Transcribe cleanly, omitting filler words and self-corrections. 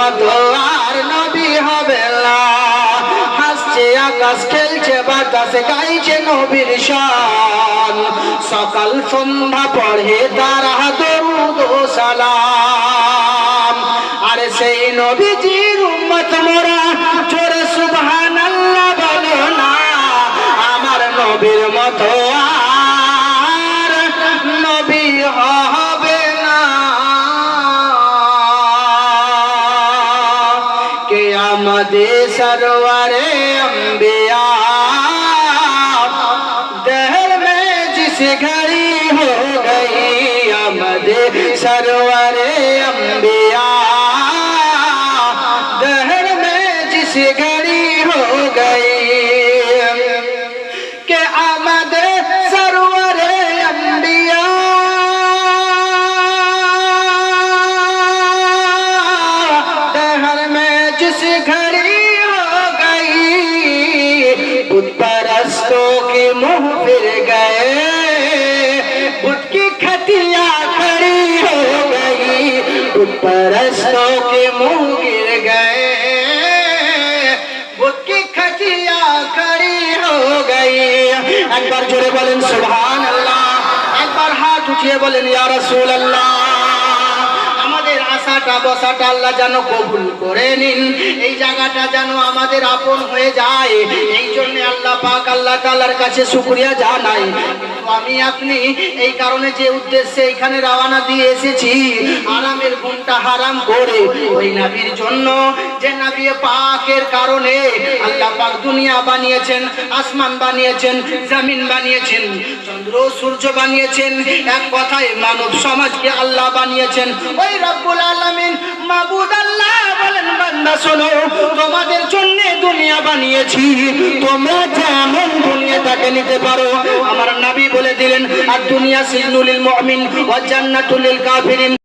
মতো আর নবী হবে না। হাসছে আকাশ, খেলছে বাতাস, গাইছে নবীর শান। সকাল সন্ধ্যা পড়ে তারা দরুদ ও সালাম। আর সেই নবীজির উম্মত মোরা, জোরে সুবহানাল্লাহ বলো না। আমার নবীর মতো আর নবী হবে না। कियामत सरवारे अंबिया दहर में जिस घड़ी हो गई। आमद सरवारे अंबिया दहर में जिस घड़ी हो गई। के आमद सरवारे अंबिया जिस घड़ी हो गई। बुत परस्तों के मुंह फिर गए, बुत की खटिया खड़ी हो गई। बुत परस्तों के मुंह गिर गए, बुत की खटिया खड़ी हो गई। एक बार जोरे बोलें सुभान अल्लाह, एक बार हाथ उठिए बोलें या रसूल अल्लाह। আশাটা বসাটা আল্লাহ যেন কবুল করে নিন, এই জায়গাটা যেন আমাদের আপন হয়ে যায়। এই জন্য আল্লাহ পাক আল্লাহ তাআলার কাছে শুকরিয়া জানাই। আমি আপনি এই কারণে যে উদ্দেশ্যে এখানে রওনা দিয়ে এসেছি, আরামের গুণটা হারাম করে ওই নবীর জন্য, যে নবী পাকের কারণে আল্লাহ পাক দুনিয়া বানিয়েছেন, আসমান বানিয়েছেন, জমিন বানিয়েছেন, চন্দ্র সূর্য বানিয়েছেন। এক কথায় মানব সমাজকে আল্লাহ বানিয়েছেন। ওই রব্বুল আলামিন মাবুদ আল্লাহ বলেন, বান্দা শোনো, তোমাদের জন্য দুনিয়া বানিয়েছি, তোমরা যেমন দুনিয়াটাকে নিতে পারো। আমার নবী বলে দিলেন, আর দুনিয়া সিজনুল মুমিন ওয়া জান্নাতুল কাফিরিন।